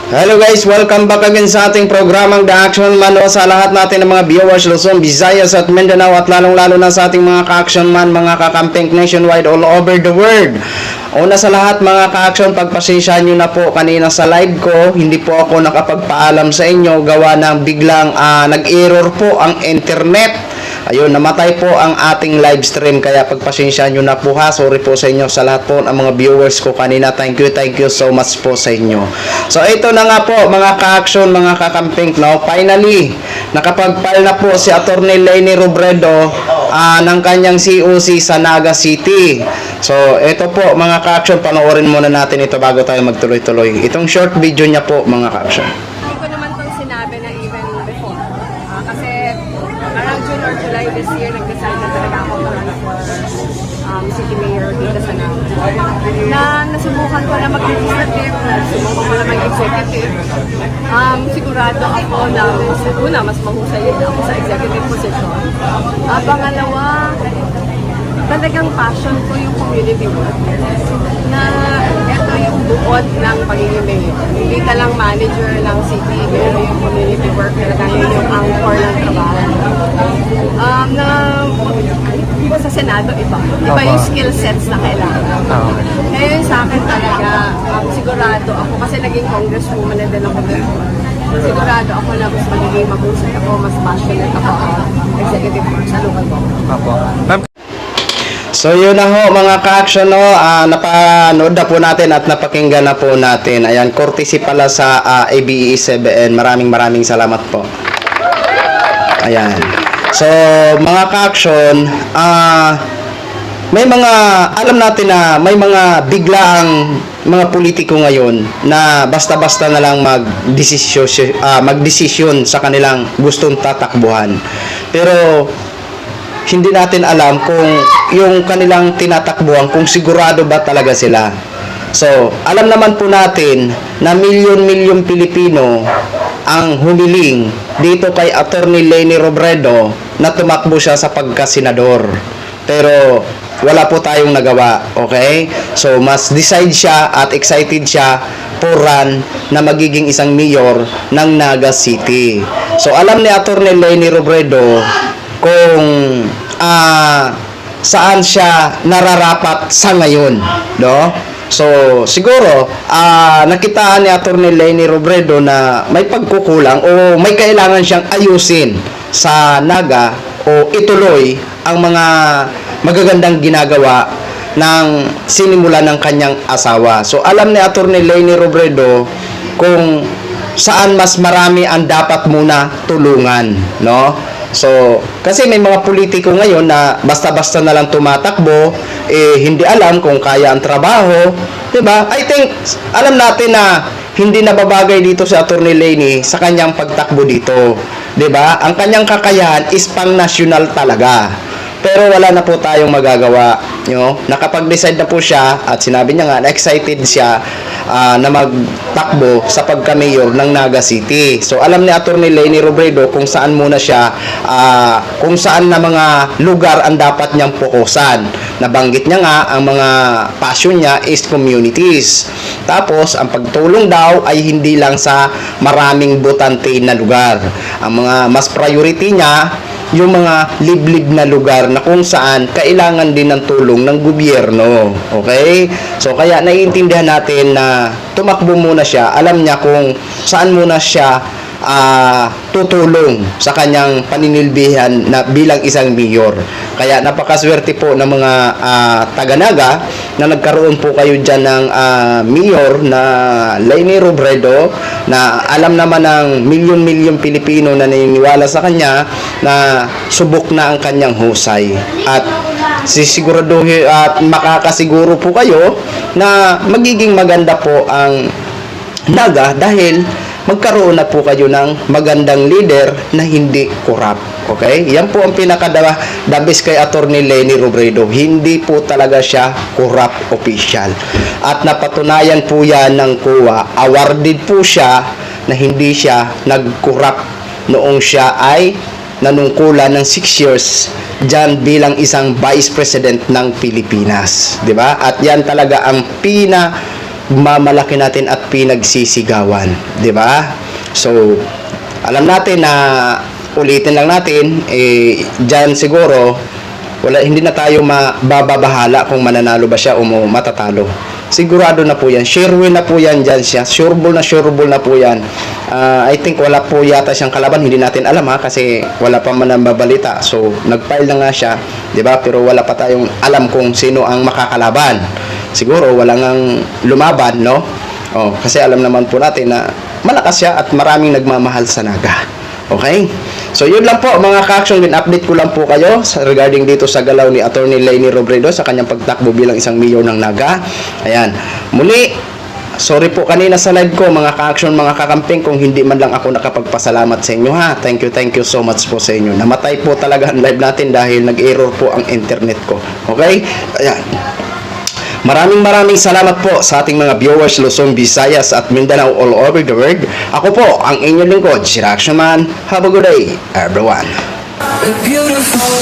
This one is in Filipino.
Hello guys, welcome back again sa ating programang The Action Man. Sa lahat natin ng mga viewers, Luzon, Visayas at Mindanao at lalong-lalo na sa ating mga ka-action man, mga kakamping nationwide all over the world. Una sa lahat mga ka-action, pagpasensyahan nyo na po kanina sa live ko, hindi po ako nakapagpaalam sa inyo gawa ng biglang nag-error po ang internet. Ayun, namatay po ang ating live stream kaya pagpasensyahan nyo na po ha. Sorry po sa inyo sa lahat po ng mga viewers ko kanina. Thank you so much po sa inyo. So ito na nga po mga ka-action, mga kakamping, no? Finally, nakapag-file na po si Attorney Leni Robredo ng kanyang COC sa Naga City. So ito po mga ka-action, panoorin muna natin ito bago tayo magtuloy-tuloy. Itong short video niya po mga ka-action. Hindi ko naman itong sinabi na even before. Kasi around June or July this year, nag-decide na talaga ako mag-run for city mayor dito sa Naga. Na nasubukan ko na mag-legislative, nasubukan ko na mag-executive. Sigurado ako na mas mahusay ako sa executive position. Pangalawa, talagang passion ko yung community work. Na ito yung buod ng pagiging mayor. Hindi ka lang manager ng city, pero yung community work talaga yun yung anchor ng trabaho. Sa Senado, iba yung skill sets na kailangan. Kaya yun sa akin talaga, sigurado ako, kasi naging congresswoman na din ako before. Sigurado ako na mas magiging mahusay ako, mas passionate ako executive work sa lugar ko. So yun na ho mga ka-action, no? Napanood na po natin at napakinggan na po natin. Ayan, courtesy pala sa ABS-CBN. Maraming salamat po. Ayan. So mga ka-action, may mga, alam natin na may mga biglaang mga politiko ngayon na basta-basta na lang magdesisyon sa kanilang gustong tatakbuhan. Pero hindi natin alam kung yung kanilang tinatakbuhan, kung sigurado ba talaga sila. So, alam naman po natin na milyon-milyon Pilipino ang humiling dito kay Attorney Leni Robredo na tumakbo siya sa pagkasenador. Pero wala po tayong nagawa, okay? So, mas decide siya at excited siya for run na magiging isang mayor ng Naga City. So, alam ni Attorney Leni Robredo kung saan siya nararapat sa ngayon, no? So, siguro, nakitaan ni Attorney Leni Robredo na may pagkukulang o may kailangan siyang ayusin sa Naga o ituloy ang mga magagandang ginagawa ng sinimula ng kanyang asawa. So, alam ni Attorney Leni Robredo kung saan mas marami ang dapat muna tulungan, no? So, kasi may mga politiko ngayon na basta-basta na lang tumatakbo, hindi alam kung kaya ang trabaho, 'di ba? I think alam natin na hindi nababagay dito si Attorney Leni sa kanyang pagtakbo dito, 'di ba? Ang kanyang kakayahan is pang-national talaga. Pero wala na po tayong magagawa, no? Nakapag-decide na po siya at sinabi niya nga na excited siya na magtakbo sa pagka-mayor ng Naga City. So alam ni Attorney Leni Robredo kung saan muna siya kung saan na mga lugar ang dapat niyang fokusan. Nabanggit niya nga ang mga passion niya is communities. Tapos ang pagtulong daw ay hindi lang sa maraming botante na lugar. Ang mga mas priority niya yung mga liblib na lugar na kung saan kailangan din ng tulong ng gobyerno. Okay? So, kaya naiintindihan natin na tumakbo muna siya. Alam niya kung saan muna siya tutulong sa kanyang paninilbihan na bilang isang mayor. Kaya napakaswerte po ng mga taga-Naga na nagkaroon po kayo dyan ng mayor na Leni Robredo na alam naman ng milyon-milyon Pilipino na naniniwala sa kanya na subok na ang kanyang husay. At sisiguraduhin at makakasiguro po kayo na magiging maganda po ang Naga dahil magkaroon na po kayo ng magandang leader na hindi corrupt. Okay? Yan po ang the best kay Attorney Leni Robredo. Hindi po talaga siya corrupt official. At napatunayan po yan ng COA. Awarded po siya na hindi siya nag-corrupt noong siya ay nanungkulan ng 6 years dyan bilang isang Vice President ng Pilipinas. 'Di ba? At yan talaga ang pinagmamalaki natin at pinagsisigawan, di ba? So, alam natin na ulitin lang natin, dyan siguro, hindi na tayo mababahala kung mananalo ba siya o matatalo. Sigurado na po yan. Sure win na po yan dyan siya. Sureball na po yan. I think wala po yata siyang kalaban. Hindi natin alam ha, kasi wala pa man ang babalita. So, nag-file na nga siya, di ba? Pero wala pa tayong alam kung sino ang makakalaban. Siguro, wala ngang lumaban, no? Oh, kasi alam naman po natin na malakas siya at maraming nagmamahal sa naga. Okay? So, yun lang po mga ka-action. Update ko lang po kayo regarding dito sa galaw ni Attorney Leni Robredo sa kanyang pagtakbo bilang isang mayor ng Naga. Ayan. Muli, sorry po kanina sa live ko mga ka-action, mga kakamping, kung hindi man lang ako nakapagpasalamat sa inyo ha. Thank you so much po sa inyo. Namatay po talaga ang live natin dahil nag-error po ang internet ko. Okay? Ayan. Maraming salamat po sa ating mga viewers Luzon, Visayas at Mindanao all over the world. Ako po ang inyong lingkod, si Reaction Man. Have a good day, everyone. Beautiful.